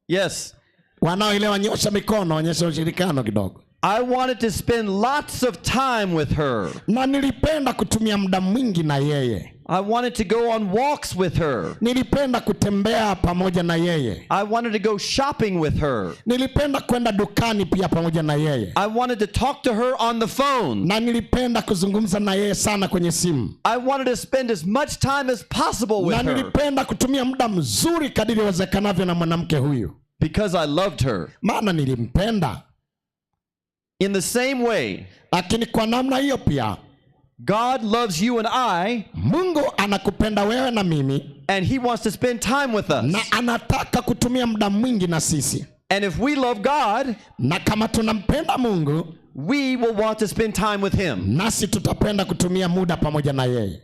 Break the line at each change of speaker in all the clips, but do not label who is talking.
Yes.
Wanaoelewa nyosha mikono, onyesha ushirikiano kidogo.
I wanted to spend lots of time with her.
Na nilipenda kutumia muda mwingi na yeye.
I wanted to go on walks with her.
Nilipenda kutembea pamoja na yeye.
I wanted to go shopping with her.
Nilipenda kwenda dukani pia pamoja na yeye.
I wanted to talk to her on the phone.
Na nilipenda kuzungumza na yeye sana kwenye simu.
I wanted to spend as much time as possible with
her. Na nilipenda kutumia muda mzuri kadiri iwezekanavyo na mwanamke huyu.
Because I loved her.
Maana nilimpenda.
In the same way,
lakini kwa namna hiyo pia,
God loves you and I.
Mungu anakupenda wewe na mimi.
And he wants to spend time with us.
Na anataka kutumia muda mwingi na sisi.
And if we love God,
na kama tunampenda Mungu,
we will want to spend time with him.
Nasi tutapenda kutumia muda pamoja na yeye.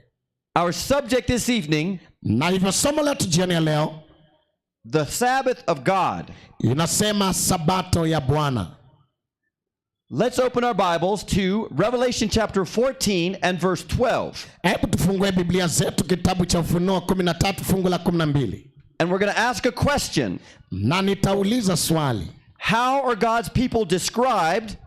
Our subject this evening,
na hivyo somo letu jioni ya leo,
the Sabbath of God.
Inasema sabato ya Bwana.
Let's open our Bibles to Revelation chapter 14 and verse 12.
Hebu tufungue Biblia zetu kitabu cha Ufunuo 13 fungu la 12.
And we're going to ask a question.
Na nitauliza swali.
How are God's people described?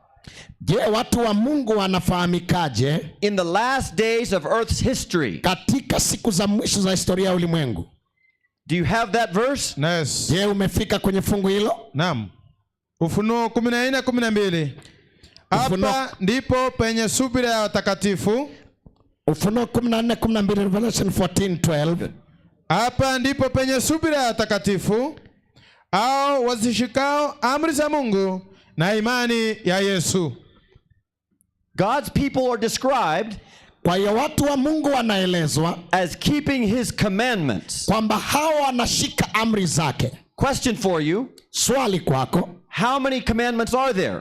Je, watu wa Mungu wanafahamikaje
in the last days of earth's history?
Katika siku za mwisho za historia ya ulimwengu.
Do you have that verse?
Yes.
Je, umefika kwenye fungu hilo?
Naam. Ufunuo 14:12. Hapa ndipo penye subira ya watakatifu.
Ufunuo 14:12, Revelation 14:12.
Hapa ndipo penye subira ya watakatifu au wazishikao amri za Mungu na imani ya Yesu.
God's people are described,
kwa hiyo watu wa Mungu wanaelezwa
as keeping his commandments.
Kwamba hao wanashika amri zake.
Question for you.
Swali kwako.
How many commandments are there?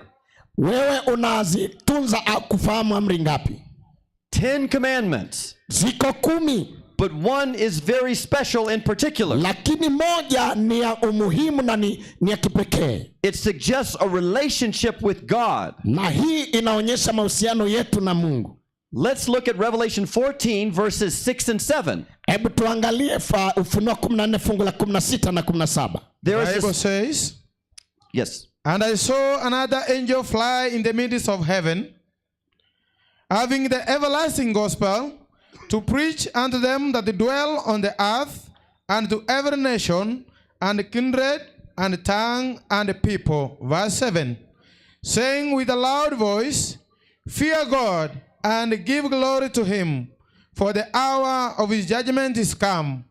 Wewe unazitunza au kufahamu amri ngapi?
10 commandments.
Ziko 10.
But one is very special in particular.
Lakini moja ni ya umuhimu na ni ya kipekee.
It suggests a relationship with God.
Na hii inaonyesha mahusiano yetu na Mungu.
Let's look at Revelation 14 verses 6 and 7.
Hebu tuangalie Ufunuo 14 fungu la 16 na 17.
The Bible says,
yes.
And I saw another angel fly in the midst of heaven, having the everlasting gospel, to preach unto them that dwell on the earth, and to every nation, and kindred, and tongue, and people. Verse 7. Saying with a loud voice, Fear God, and give glory to him, for the hour of his judgment is come,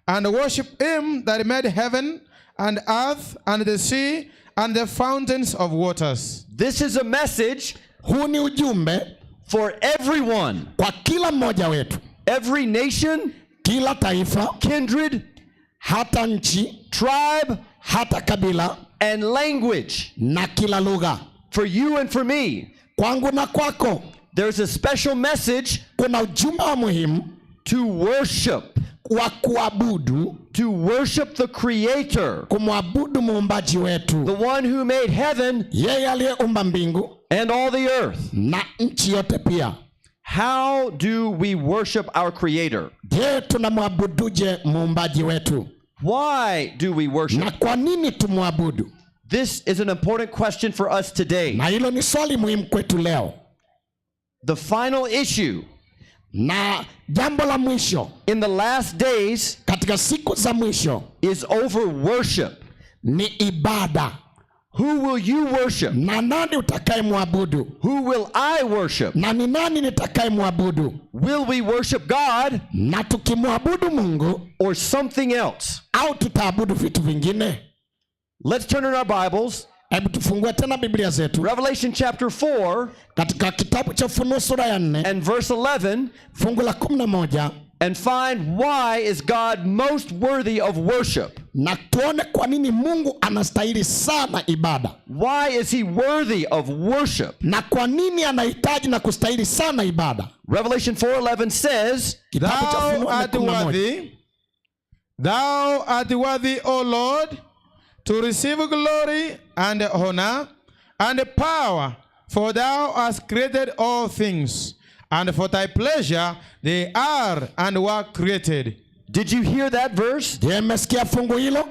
and worship him that made heaven, and earth, and the sea, and the fountains of waters.
This is a message,
huu ni ujumbe,
for everyone,
kwa kila mmoja wetu,
every nation,
kila taifa,
kindred,
hata nchi,
tribe,
hata kabila,
and language,
na kila lugha.
For you and for me,
kwangu na kwako,
there's a special message,
kuna ujumbe wa muhimu,
to worship,
wa kuabudu,
to worship the Creator,
kumwabudu muumbaji wetu,
the one who made heaven,
yeye aliyeumba mbingu,
and all the earth,
na nchi yote pia.
How do we worship our Creator?
Je, tunamwabuduje muumbaji wetu?
Why do we worship?
Na kwa nini tumwabudu?
This is an important question for us today.
Na hilo ni swali muhimu kwetu leo.
The final issue,
na jambo la mwisho,
in the last days,
katika siku za mwisho,
is over worship.
Ni ibada.
Who will you worship?
Na nani utakayemwabudu?
Who will I worship?
Na ni nani nitakayemwabudu?
Will we worship God?
Na tukimwabudu Mungu,
or something else?
Au tutaabudu vitu vingine?
Let's turn in our Bibles.
Hebu tufungue tena Biblia zetu.
Revelation chapter 4.
Katika kitabu cha Ufunuo sura ya 4.
And verse 11.
Fungu la 11.
And find why is God most worthy of worship.
Na tuone kwa nini Mungu anastahili sana ibada.
Why is he worthy of worship?
Na kwa nini anahitaji na kustahili sana ibada?
Revelation 4:11 says,
Thou art worthy, O Lord, to receive glory and honor and power, for thou hast created all things, and for thy pleasure they are and were created.
Did you hear that verse?
Je, mmesikia fungu hilo?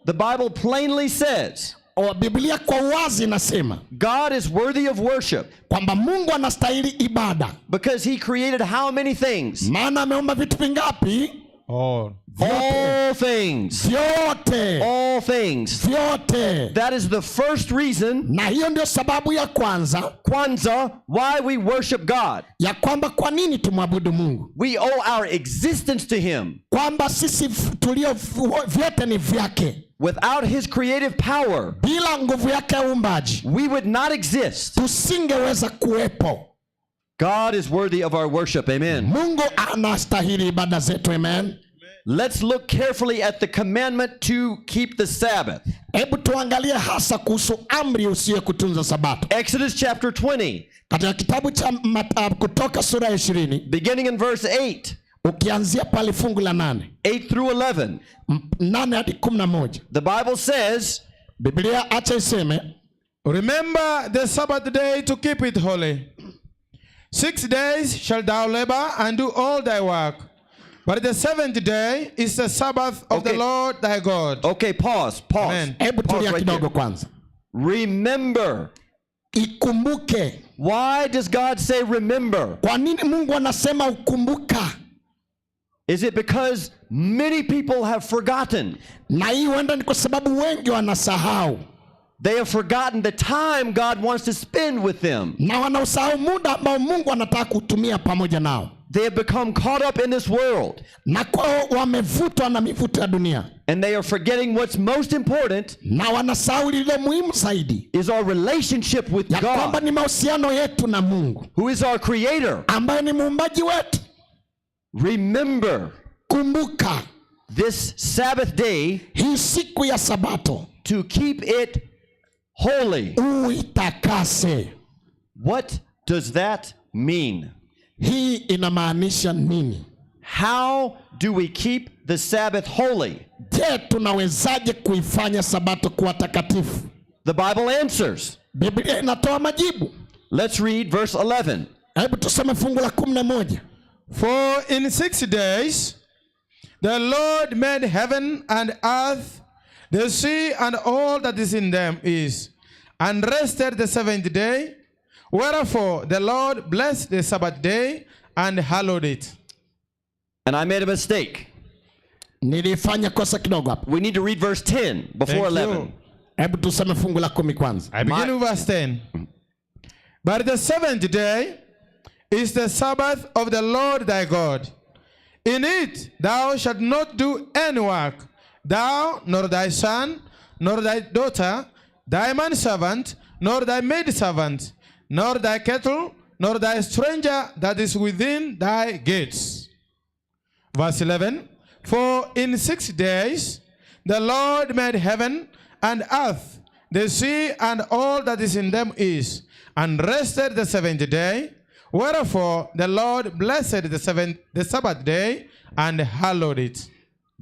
The Bible plainly says
Biblia kwa wazi inasema
God is worthy of worship
kwamba Mungu anastahili ibada.
because he created how many things?
Maana ameumba vitu vingapi?
All.
All things.
Vyote.
All things.
Vyote.
That is the first reason,
Na hiyo ndio sababu ya kwanza
Kwanzaa, why we worship God.
ya kwamba kwa nini tumwabudu Mungu.
We owe our existence to him.
Kwamba sisi tulio vyote ni vyake.
Without his creative power,
Bila nguvu yake ya uumbaji
we would not exist.
tusingeweza kuwepo.
God is worthy of our worship. Amen.
Mungu anastahili ibada zetu. Amen.
Let's look carefully at the commandment to keep the Sabbath.
Hebu tuangalie hasa kuhusu amri usiye kutunza sabato.
Exodus chapter 20,
Katika kitabu cha Kutoka sura ya 20,
beginning in verse 8,
ukianzia pale fungu la 8,
8 through 11.
8 hadi 11.
The Bible says,
Biblia acha iseme,
Remember the Sabbath day to keep it holy. 6 days shall thou labor and do all thy work. But the 7th day is the Sabbath of
Okay.
the Lord thy God.
okay, pause.
Amen.
hebu
Pause
tulia
right
kidogo
there.
kwanza.
Remember.
Ikumbuke.
Why does God say remember?
Kwa nini Mungu anasema ukumbuka?
Is it because many people have forgotten?
Na hii huenda ni kwa sababu wengi wanasahau.
They have forgotten the time God wants to spend with them.
Na wanausahau muda ambao Mungu anataka kutumia pamoja nao.
They have become caught up in this world.
Na kwao wamevutwa na mivuto ya dunia.
And they are forgetting what's most important
Na wanasahau lilo muhimu zaidi.
is our relationship with
Ya kwamba
God,
ni mahusiano yetu na Mungu.
who is our creator.
Ambaye ni muumbaji wetu.
Remember
Kumbuka
this Sabbath day
hii siku ya sabato.
to keep it holy.
Uitakase.
What does that mean?
Hii inamaanisha nini?
How do we keep the Sabbath holy?
Je, tunawezaje kuifanya sabato kuwa takatifu?
The Bible answers.
Biblia inatoa majibu.
Let's read verse 11.
Hebu tusome fungu la 11.
For in 6 days the Lord made heaven and earth, the sea and all that is in them is, and rested the 7th day. Wherefore the Lord blessed the Sabbath day and hallowed it.
And I made a mistake.
Nilifanya kosa kidogo hapa.
We need to read verse 10 before
Thank you.
11.
Hebu tusome fungu la 10 kwanza.
I begin with verse 10. But the 7th day is the Sabbath of the Lord thy God. In it thou shalt not do any work, thou, nor thy son, nor thy daughter, thy manservant, nor thy maidservant, nor thy cattle, nor thy stranger that is within thy gates. Verse 11. For in 6 days the Lord made heaven and earth, the sea and all that is in them is, and rested the 7th day. Wherefore the Lord blessed the Sabbath day and hallowed it.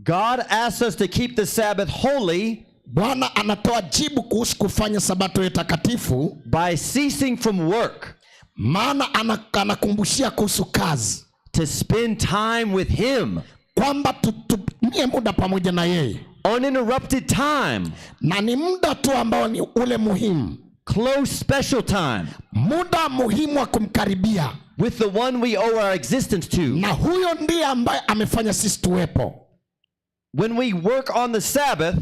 God asks us to keep the Sabbath holy
Bwana anatoa jibu kuhusu kufanya sabato ya takatifu,
by ceasing from work
maana anakumbushia kuhusu kazi,
to spend time with him.
kwamba tutumie muda pamoja na yeye,
Uninterrupted time,
na ni muda tu ambao ni ule muhimu,
close special time
muda muhimu wa kumkaribia,
with the one we owe our existence to.
na huyo ndiye ambaye amefanya sisi tuwepo.
When we work on the Sabbath,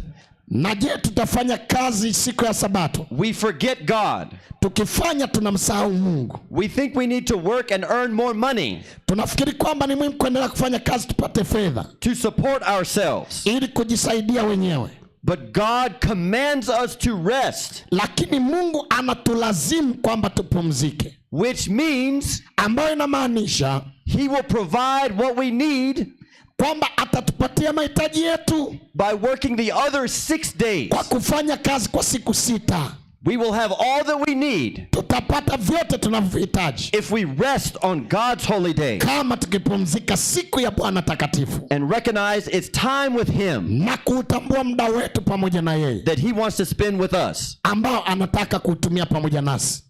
Na je, tutafanya kazi siku ya sabato?
we forget God.
Tukifanya tunamsahau Mungu.
We think we need to work and earn more money
Tunafikiri kwamba ni muhimu kuendelea kufanya kazi tupate fedha
to support ourselves.
ili kujisaidia wenyewe.
But God commands us to rest,
Lakini Mungu anatulazimu kwamba tupumzike,
which means
ambayo inamaanisha
he will provide what we need
kwamba atatupatia mahitaji yetu
by working the other 6 days.
kwa kufanya kazi kwa siku 6.
We will have all that we need
Tutapata vyote tunavyohitaji
if we rest on God's holy day
kama tukipumzika siku ya Bwana takatifu,
and recognize it's time with him
na kuutambua muda wetu pamoja na yeye
that he wants to spend with us.
ambao anataka kuutumia pamoja nasi.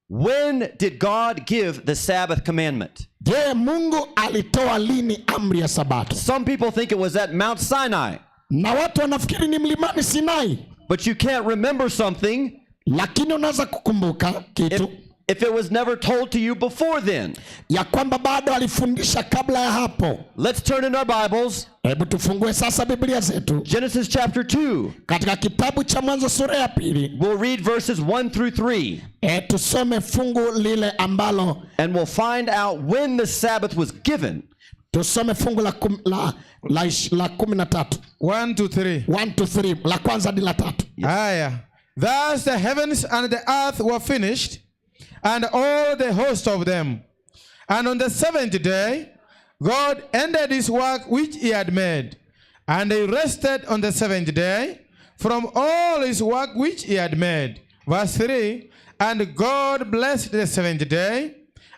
When did God give the Sabbath commandment?
Je, Mungu alitoa lini amri ya sabato?
Some people think it was at Mount Sinai.
na watu wanafikiri ni mlimani Sinai,
but you can't remember something
lakini unaweza kukumbuka kitu
if it was never told to you before then.
ya kwamba bado alifundisha kabla ya hapo.
Let's turn in our Bibles.
Hebu tufungue sasa Biblia zetu
Genesis chapter 2.
katika kitabu cha Mwanzo sura ya 2.
We'll read verses 1 through 3.
Tusome fungu lile ambalo,
and we'll find out when the Sabbath was given.
tusome fungu la 13.
1 to 3.
1 to 3, la kwanza hadi la 3.
Aya. Thus the heavens and the earth were finished, and all the host of them. And on the seventh day, God ended his work which he had made. And he rested on the seventh day from all his work which he had made. Verse 3, and God blessed the seventh day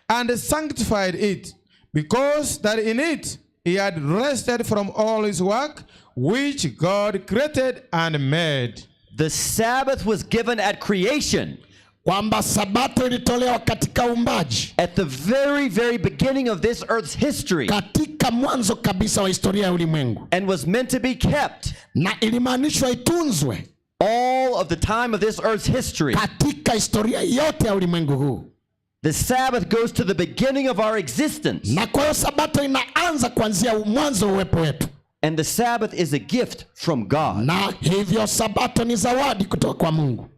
and sanctified it, because that in it he had rested from all his work which God created and made.
The Sabbath was given at creation.
Kwamba sabato ilitolewa katika uumbaji,
At the very, very beginning of this earth's history.
katika mwanzo kabisa wa historia ya ulimwengu,
And was meant to be kept
na ilimaanishwa itunzwe
all of the time of this earth's history.
katika historia yote ya ulimwengu huu.
The Sabbath goes to the beginning of our existence.
Na kwa hiyo sabato inaanza kuanzia mwanzo uwepo wetu,
And the Sabbath is a gift from God.
na hivyo sabato ni zawadi kutoka kwa Mungu.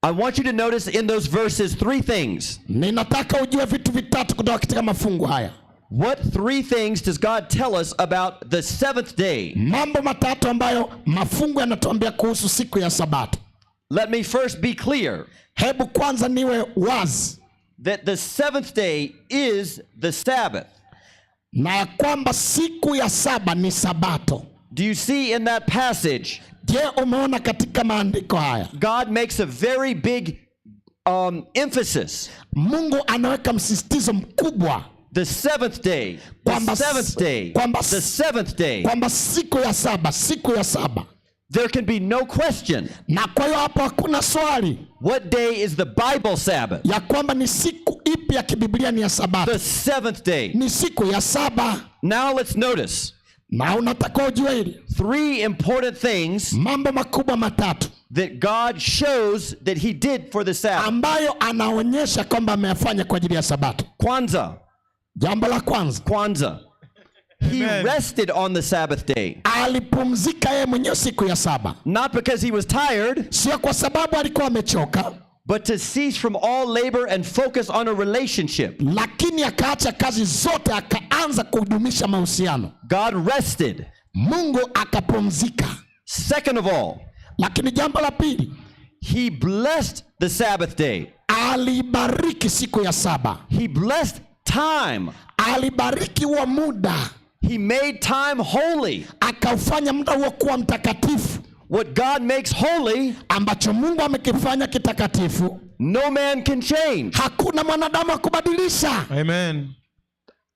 I want you to notice in those verses 3 things.
Ninataka ujue vitu vitatu kutoka katika mafungu haya.
What 3 things does God tell us about the seventh day?
Mambo matatu ambayo mafungu yanatuambia kuhusu siku ya sabato.
Let me first be clear
Hebu kwanza niwe wazi
that the seventh day is the Sabbath.
na ya kwamba siku ya saba ni sabato.
Do you see in that passage,
Je, umeona katika maandiko haya
God makes a very big emphasis.
Mungu anaweka msisitizo mkubwa
The seventh day, the
Kwamba-
seventh day,
kwamba-
the seventh day.
kwamba siku ya saba.
There can be no question.
Na kwa hiyo hapo hakuna swali
What day is the Bible Sabbath?
ya kwamba ni siku ipi ya kibiblia ni ya sabato.
The seventh day.
Ni siku ya saba.
Now let's notice
Na unataka ujue hili
3 important things
mambo makubwa matatu
that God shows that he did for the Sabbath.
ambayo anaonyesha kwamba ameyafanya kwa ajili ya sabato.
Kwanzaa.
Jambo la kwanza,
Kwanzaa. He
Amen.
rested on the Sabbath day.
alipumzika yeye mwenyewe siku ya saba,
Not because he was tired,
sio kwa sababu alikuwa amechoka,
but to cease from all labor and focus on a relationship.
lakini akaacha kazi zote akaanza kudumisha mahusiano.
God rested.
Mungu akapumzika.
Second of all,
Lakini jambo la pili,
he blessed the Sabbath day.
alibariki siku ya saba.
He blessed time.
Alibariki wa muda,
He made time holy.
akaufanya muda huo kuwa mtakatifu.
What God makes holy,
Ambacho Mungu amekifanya kitakatifu,
no man can change.
hakuna mwanadamu akubadilisha.
Amen.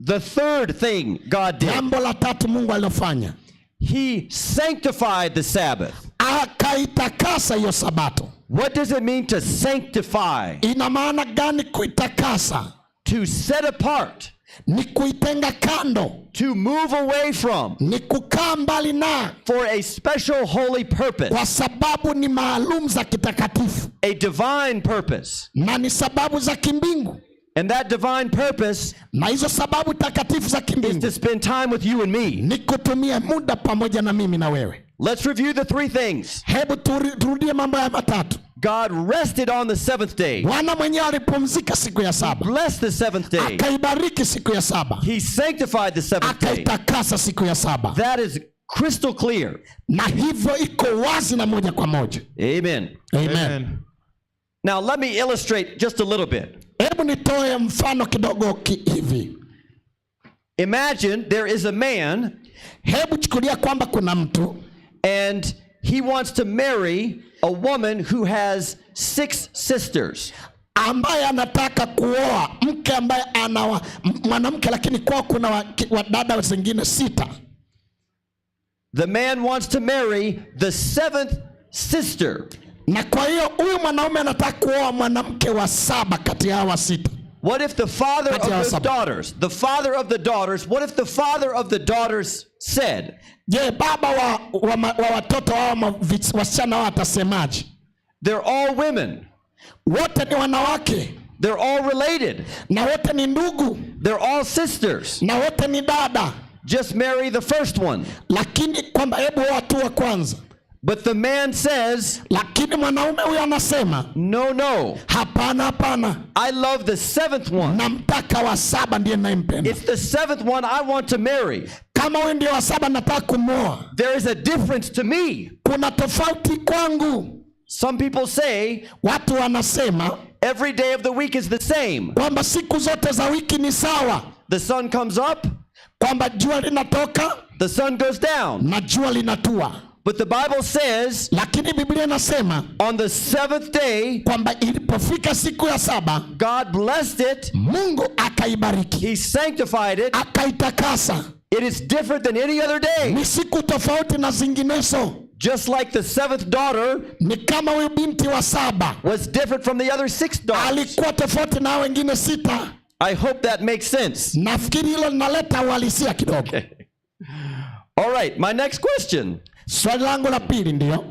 The third thing God did,
Jambo la tatu Mungu alilofanya,
he sanctified the Sabbath.
akaitakasa hiyo sabato.
What does it mean to sanctify?
Ina maana gani kuitakasa?
To set apart,
Ni kuitenga kando,
to move away from,
ni kukaa mbali na,
for a special holy purpose,
kwa sababu ni maalum za kitakatifu
a divine purpose.
na ni sababu za kimbingu.
And that divine purpose
Na hizo sababu takatifu za
is
kimbingu
to spend time with you and me.
ni kutumia muda pamoja na mimi na wewe.
Let's review the 3 things.
Hebu turudie mambo ya matatu.
God rested on the seventh day.
Bwana mwenyewe alipumzika siku ya saba,
Blessed the seventh day.
akaibariki siku ya saba,
He sanctified the seventh day.
akaitakasa siku ya saba.
That is crystal clear.
Na hivyo iko wazi na moja kwa moja.
Amen.
Amen.
Amen.
Now let me illustrate just a little bit.
Hebu nitoe mfano kidogo hivi.
Imagine there is a man
Hebu chukulia kwamba kuna mtu
and he wants to marry a woman who has 6 sisters.
ambaye anataka kuoa mke ambaye ana mwanamke lakini kwao kuna wadada zingine 6.
The man wants to marry the 7th sister.
Na kwa hiyo huyu mwanaume anataka kuoa mwanamke wa 7 kati ya hawa 6.
What if the father of the daughters, what if the father of the daughters said,
Je, baba wa watoto wao wasichana wao atasemaje?
They're all women.
Wote ni wanawake.
They're all related.
Na wote ni ndugu.
They're all sisters.
Na wote ni dada.
Just marry the first one.
Lakini kwamba hebu watu wa kwanza.
But the man says,
lakini mwanaume huyo anasema,
no, no.
Hapana, hapana.
I love the seventh one.
Namtaka wa saba ndiye ninayempenda.
It's the seventh one I want to marry.
Kama wewe ndiye wa saba nataka kumwoa.
There is a difference to me.
Kuna tofauti kwangu.
Some people say,
watu wanasema,
every day of the week is the same.
Kwamba siku zote za wiki ni sawa.
The sun comes up.
Kwamba jua linatoka.
The sun goes down.
Na jua linatua.
But the Bible says,
lakini Biblia inasema,
on the seventh day,
kwamba ilipofika siku ya saba,
God blessed it.
Mungu akaibariki.
He sanctified it.
Akaitakasa.
It is different than any other day.
Ni siku tofauti na zinginezo.
Just like the seventh daughter
ni kama huyu binti wa saba
was different from the other 6 daughters.
Alikuwa tofauti na wengine 6.
I hope that makes sense.
Nafikiri hilo linaleta uhalisia kidogo.
Okay. All right, my next question.
Swali langu la pili ndio,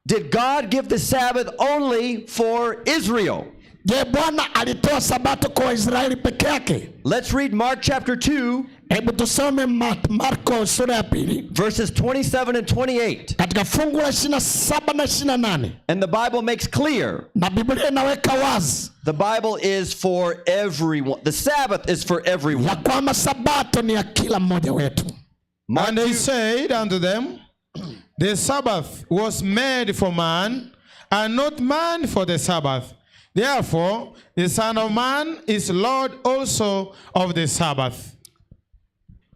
did God give the Sabbath only for Israel?
Je, Bwana alitoa sabato kwa Israeli peke yake?
Let's read Mark chapter 2.
Hebu tusome Marko sura ya pili.
Verses 27 and 28.
Katika fungu la 27 na 28.
And the Bible makes clear.
Na Biblia inaweka wazi.
The Bible is for everyone. The Sabbath is for everyone.
Ya kwamba sabato ni ya kila mmoja wetu.
And he said unto them, the Sabbath was made for man, and not man for the Sabbath. Therefore, the Son of Man is Lord also of the Sabbath.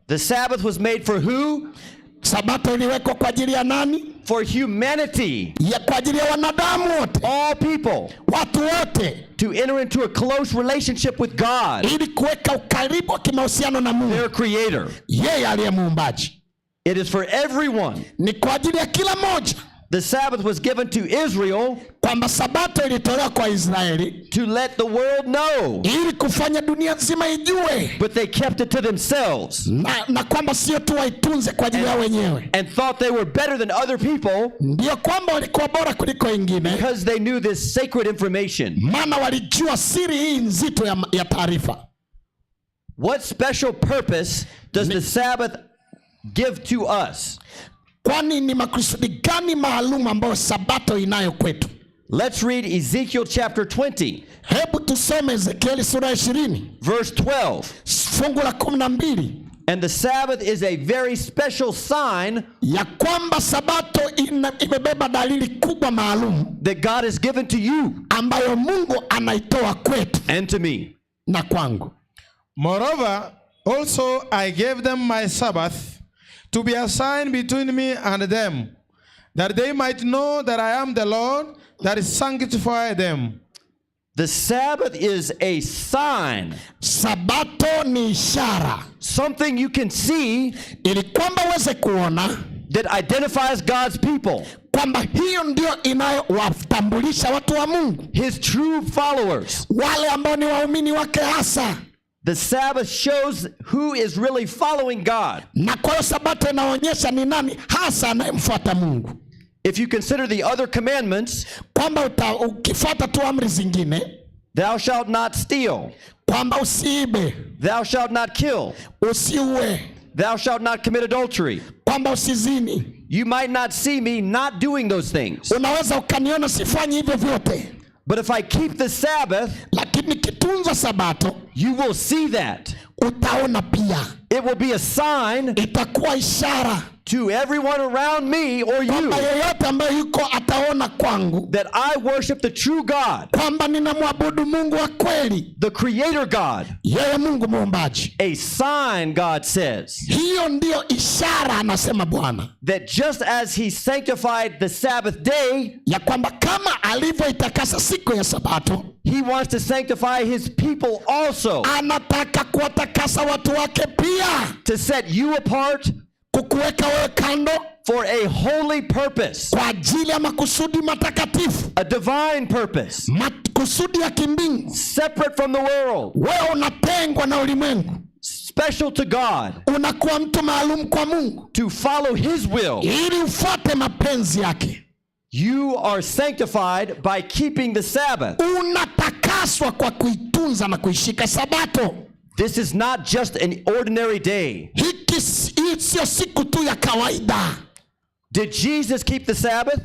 The Sabbath was made for who?
Sabato iliwekwa kwa ajili ya nani?
For humanity.
Ya kwa ajili ya wanadamu wote.
All people.
Watu wote.
To enter into a close relationship with God.
Ili kuweka ukaribu wa kimahusiano na Mungu.
Their creator.
Yeye aliye muumbaji.
It is for everyone.
Ni kwa ajili ya kila mmoja.
The Sabbath was given to Israel.
Kwamba sabato ilitolewa kwa Israeli.
To let the world know.
Ili kufanya dunia nzima ijue.
But they kept it to themselves.
Na kwamba sio tu waitunze kwa ajili yao wenyewe.
And thought they were better than other people.
Ndio kwamba walikuwa bora kuliko wengine.
Because they knew this sacred information.
Maana walijua siri hii nzito ya taarifa.
What special purpose does the Sabbath give to us?
Kwani ni makusudi gani maalum ambayo sabato inayo kwetu?
Let's read Ezekiel chapter 20.
Hebu tusome Ezekieli sura 20.
Verse 12.
Fungu la 12.
And the Sabbath is a very special sign
ya kwamba sabato imebeba dalili kubwa maalum
that God has given to you
ambayo Mungu anaitoa kwetu
and to me
na kwangu.
Moreover, also I gave them my Sabbath to be a sign between me and them, that they might know that I am the Lord that sanctify them.
The Sabbath is a sign.
Sabato ni ishara.
Something you can see
ili kwamba uweze kuona
that identifies God's people.
Kwamba hiyo ndio inayowatambulisha watu wa Mungu.
His true followers.
Wale ambao ni waumini wake hasa.
The Sabbath shows who is really following God.
Na kwa hiyo sabato inaonyesha ni nani hasa anayemfuata Mungu.
If you consider the other commandments,
kwamba ukifuata tu amri zingine,
thou shalt not steal,
kwamba usiibe,
thou shalt not kill,
usiue,
thou shalt not commit adultery,
kwamba usizini,
you might not see me not doing those things.
Unaweza ukaniona sifanyi hivyo vyote.
But if I keep the Sabbath,
lakini kitunza sabato,
you will see that.
Utaona pia.
It will be a sign.
Itakuwa ishara
to everyone around me or you
yeyote ambaye yuko ataona kwangu
that I worship the true God,
kwamba ninamwabudu Mungu wa kweli,
the creator God.
Yeye Mungu muumbaji.
A sign, God says.
Hiyo ndio ishara anasema Bwana.
That just as he sanctified the Sabbath day,
ya kwamba kama alivyoitakasa siku ya sabato,
he wants to sanctify his people also.
Anataka kuwatakasa watu wake pia.
To set you apart,
kukuweka wewe kando,
for a holy purpose,
kwa ajili ya makusudi matakatifu,
a divine purpose,
makusudi ya kimbingu,
separate from the world,
wewe unatengwa na ulimwengu,
special to God,
unakuwa mtu maalum kwa Mungu
to follow his will.
ili ufuate mapenzi yake.
You are sanctified by keeping the Sabbath.
Unatakaswa kwa kuitunza na kuishika Sabato.
This is not just an ordinary day.
Hii sio siku tu ya kawaida.
Did Jesus keep the Sabbath?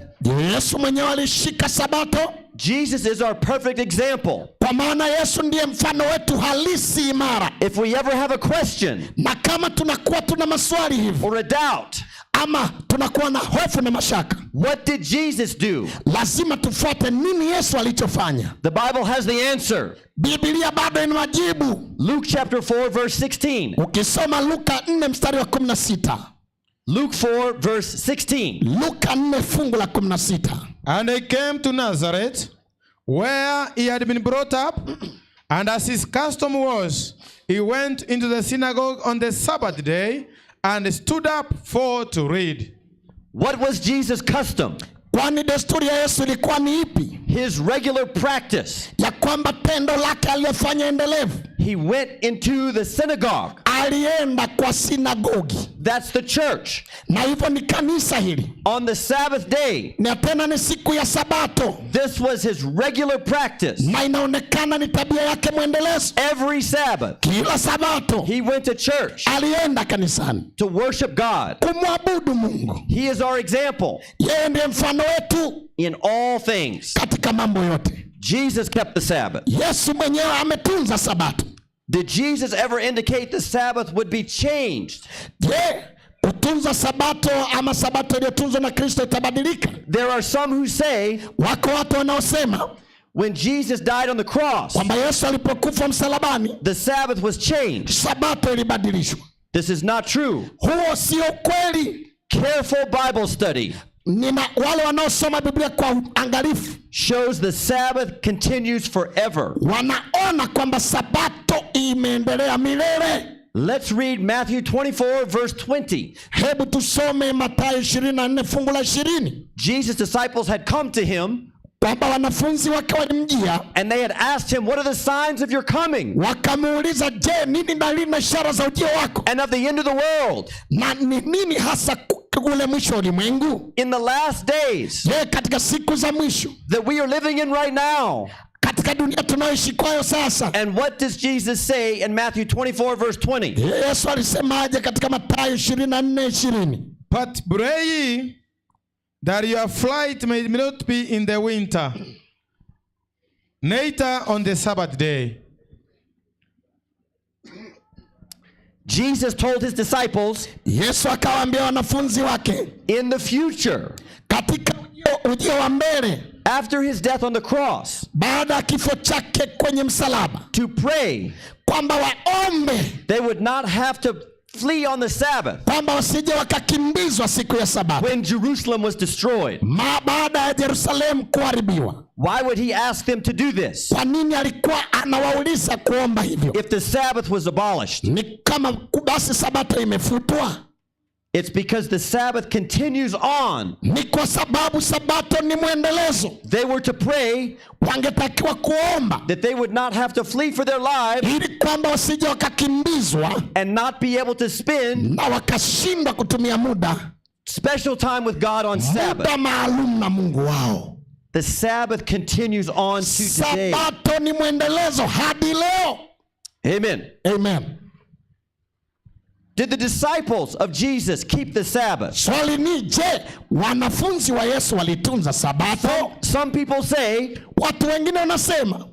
Yesu mwenyewe alishika Sabato.
Jesus is our perfect example.
Kwa maana Yesu ndiye mfano wetu halisi imara.
If we ever have a question
Na kama tunakuwa tuna maswali hivi
or a doubt,
ama tunakuwa na hofu na mashaka,
what did Jesus do?
lazima tufuate nini Yesu alichofanya.
The Bible has the answer.
Biblia bado ina majibu.
Luke chapter 4 verse 16.
Ukisoma Luka 4 mstari wa 16.
Luke 4 verse 16.
Luka 4 fungu la 16.
And he came to Nazareth, where he had been brought up, and as his custom was, he went into the synagogue on the Sabbath day and stood up for to read.
What was Jesus' custom?
Kwani desturi ya Yesu ilikuwa ni ipi?
His regular practice.
Ya kwamba tendo lake aliyofanya endelevu.
He went into the synagogue.
Alienda kwa sinagogi.
That's the church.
Na hivyo ni kanisa hili.
On the Sabbath day.
Na tena ni siku ya Sabato.
This was his regular practice.
Na inaonekana ni tabia yake mwendelezo.
Every Sabbath.
Kila Sabato.
He went to church.
Alienda kanisani.
To worship God.
Kumwabudu Mungu.
He is our example.
Yeye ndiye mfano wetu.
In all things.
Katika mambo yote.
Jesus kept the Sabbath.
Yesu mwenyewe ametunza Sabato.
Did Jesus ever indicate the Sabbath would be changed?
Je, kutunza Sabato ama Sabato iliyotunzwa na Kristo itabadilika?
There are some who say,
wako watu wanaosema
when Jesus died on the cross,
kwamba Yesu alipokufa msalabani,
the Sabbath was changed.
Sabato ilibadilishwa.
This is not true.
Huo sio kweli.
Careful Bible study
wale wanaosoma Biblia kwa angalifu
shows the Sabbath continues forever.
Wanaona kwamba Sabato imeendelea milele.
Let's read Matthew 24 verse 20.
Hebu tusome Mathayo 24 fungu la 20.
Jesus' disciples had come to him,
kwamba wanafunzi wake walimjia,
and they had asked him, what are the signs of your coming?
Wakamuuliza, je, nini dalili na ishara za ujio wako?
And of the end of the world?
Na ni nini hasa ule mwisho wa ulimwengu?
In the last days.
Je, katika siku za mwisho
that we are living in right now.
Katika dunia tunayoishi kwayo sasa.
And what does Jesus say in Matthew 24 verse 20?
Yesu alisemaje katika Mathayo 24:20?
But pray ye that your flight may not be in the winter, neither on the Sabbath day.
Jesus told his disciples,
Yesu akawaambia wanafunzi wake,
in the future,
katika ujio wa mbele,
after his death on the cross,
baada ya kifo chake kwenye msalaba,
to pray,
kwamba waombe,
they would not have to flee on the Sabbath,
kwamba wasije wakakimbizwa siku ya Sabato,
when Jerusalem was destroyed.
baada ya Yerusalemu kuharibiwa.
Why would he ask them to do this?
Kwa nini alikuwa anawauliza kuomba hivyo?
If the Sabbath was abolished,
Ni kama basi Sabato imefutwa.
it's because the Sabbath continues on.
Ni kwa sababu Sabato ni mwendelezo.
They were to pray,
wangetakiwa kuomba,
that they would not have to flee for their lives,
ili kwamba wasije wakakimbizwa
and not be able to spend
na wakashindwa kutumia muda
special time with God on Sabbath.
muda maalum na Mungu wao.
The Sabbath continues on to today.
Sabato ni mwendelezo hadi leo.
Amen.
Amen.
Did the disciples of Jesus keep the Sabbath?
Swali ni, je, wanafunzi wa Yesu walitunza Sabato?
Some people say
Watu wengine wanasema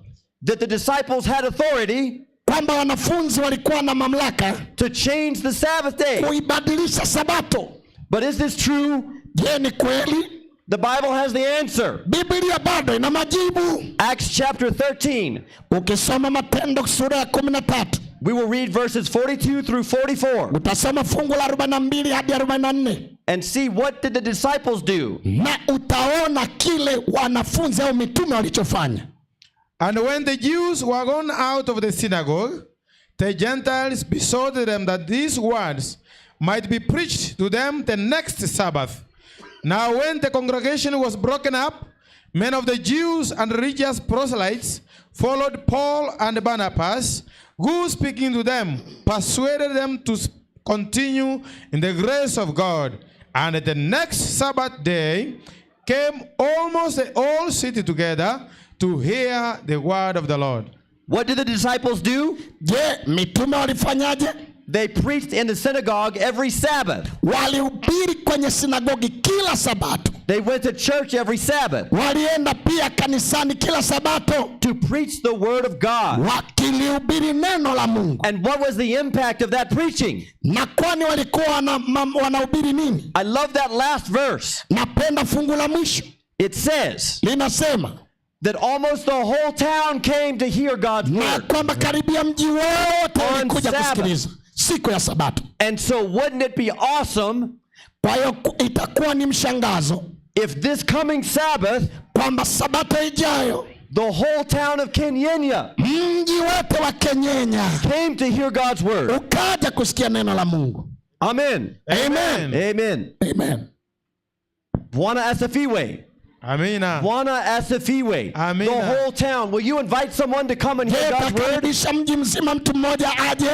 that the disciples had authority
kwamba wanafunzi walikuwa na mamlaka
to change the Sabbath day.
kuibadilisha Sabato.
But is this true?
Je, ni kweli?
The Bible has the answer.
Biblia bado ina majibu.
Acts chapter 13.
Ukisoma Matendo sura ya 13,
We will read verses 42 through 44
utasoma fungu la 42 hadi 44
and see what did the disciples do.
na utaona kile wanafunzi au mitume walichofanya.
And when the Jews were gone out of the synagogue, the Gentiles besought them that these words might be preached to them the next Sabbath. Now when the congregation was broken up, men of the Jews and religious proselytes followed Paul and Barnabas, who, speaking to them, persuaded them to continue in the grace of God. And the next Sabbath day came almost the whole city together to hear the word of the Lord.
What did the disciples do?
Je, mitume walifanyaje?
They preached in the synagogue every Sabbath.
Walihubiri kwenye sinagogi kila Sabato.
They went to church every Sabbath
Walienda pia kanisani kila Sabato
to preach the word of God.
wakilihubiri neno la Mungu.
And what was the impact of that preaching?
Na kwani walikuwa wanahubiri nini?
I love that last verse.
Napenda fungu la mwisho.
It says
Linasema
that almost the whole town came to hear God's
na
word.
kwamba karibia mji wote
On
walikuja
Sabbath.
kusikiliza siku ya Sabato.
And so wouldn't it be awesome
Kwa hiyo itakuwa ni mshangazo
if this coming Sabbath,
kwamba Sabato ijayo
the whole town of Kenyanya
mji wote wa Kenyenya
came to hear God's word.
ukaja kusikia neno la Mungu.
Amen.
Amen.
Amen.
Amen.
Bwana asifiwe.
Amina.
Bwana asifiwe.
Amen.
The whole town. Will you invite someone to come and hear
Je,
God's word?
utakaribisha mji mzima mtu mmoja aje?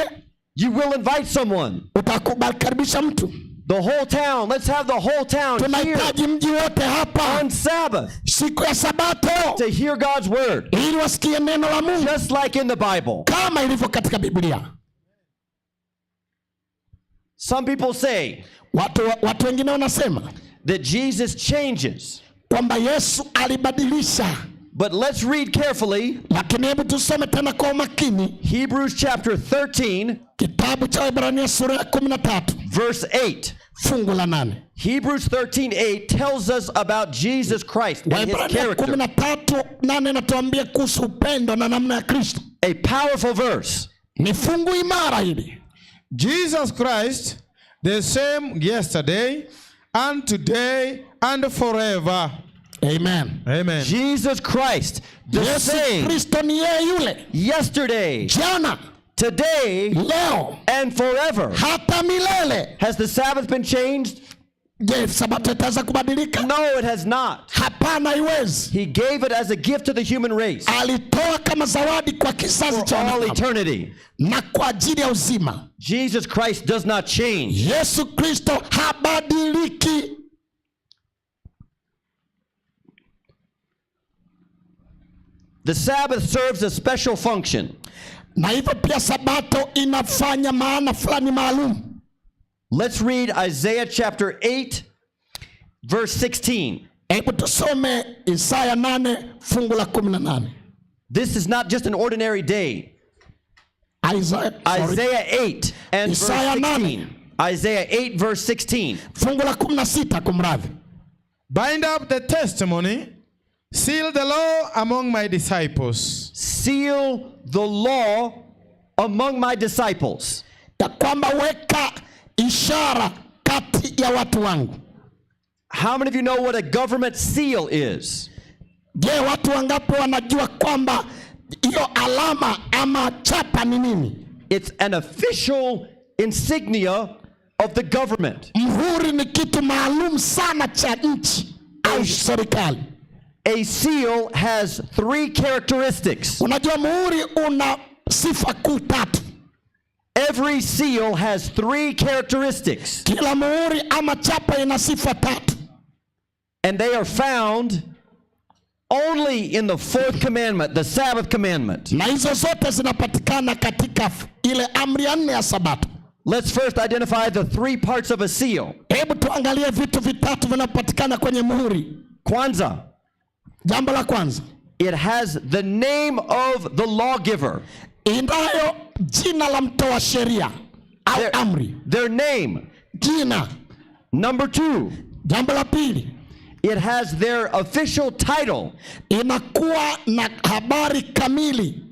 You will invite someone.
Utakukaribisha mtu?
The whole town. Let's have the whole town here
Tunahitaji mji wote hapa
on Sabbath
siku ya Sabato
to hear God's word,
ili wasikie neno la Mungu
just like in the Bible.
kama ilivyo katika Biblia.
Some people say
Watu wengine wanasema
that Jesus changes.
kwamba Yesu alibadilisha,
But let's read carefully
lakini hebu tusome tena kwa umakini
Hebrews chapter 13,
kitabu cha Waebrania sura ya 13
verse 8.
fungu la 8.
Hebrews 13:8 tells us about Jesus Christ and his
Waebrania
character.
13:8 natuambia kuhusu upendo na namna ya Kristo.
A powerful verse.
Ni fungu imara hili.
Jesus Christ, the same yesterday and today and forever.
Amen.
Amen.
Jesus Christ, the
Yesu
same
Kristo ni yeye yule
yesterday,
jana,
today,
leo,
and forever.
hata milele.
Has the Sabbath been changed?
Je, Sabato itaweza kubadilika?
No, it has not.
Hapana, haiwezi.
He gave it as a gift to the human race
Alitoa kama zawadi kwa kizazi
for
cha
all
wanadamu
eternity.
na kwa ajili ya uzima.
Jesus Christ does not change.
Yesu Kristo habadiliki.
The Sabbath serves a special function.
Na hivyo pia Sabato inafanya maana fulani maalum.
Let's read Isaiah chapter 8, verse 16.
Hebu tusome Isaya 8 fungu la 18.
This is not just an ordinary day.
Isaiah
8 and verse
Isaiah
16. Isaiah 8 verse 16.
fungu la 16 kumradhi.
Bind up the testimony, seal the law among my disciples.
Seal the law among my disciples.
Ya kwamba weka ishara kati ya watu wangu.
How many of you know what a government seal is?
Je, watu wangapi wanajua kwamba hiyo alama ama chapa ni nini?
It's an official insignia of the government.
Mhuri ni kitu maalum sana cha nchi au serikali.
A seal has 3 characteristics.
Unajua muhuri una sifa kuu 3.
Every seal has 3 characteristics.
Kila muhuri ama chapa ina sifa 3.
And they are found only in the 4th commandment, the Sabbath commandment.
Na hizo zote zinapatikana katika ile amri ya 4 ya Sabato.
Let's first identify the 3 parts of a seal.
Hebu tuangalie vitu vitatu vinapatikana kwenye muhuri.
Kwanza,
Jambo la kwanza,
it has the name of the lawgiver.
inayo jina la mtoa sheria au amri.
Their name.
Jina.
Number 2,
Jambo la pili,
it has their official title.
inakuwa na habari kamili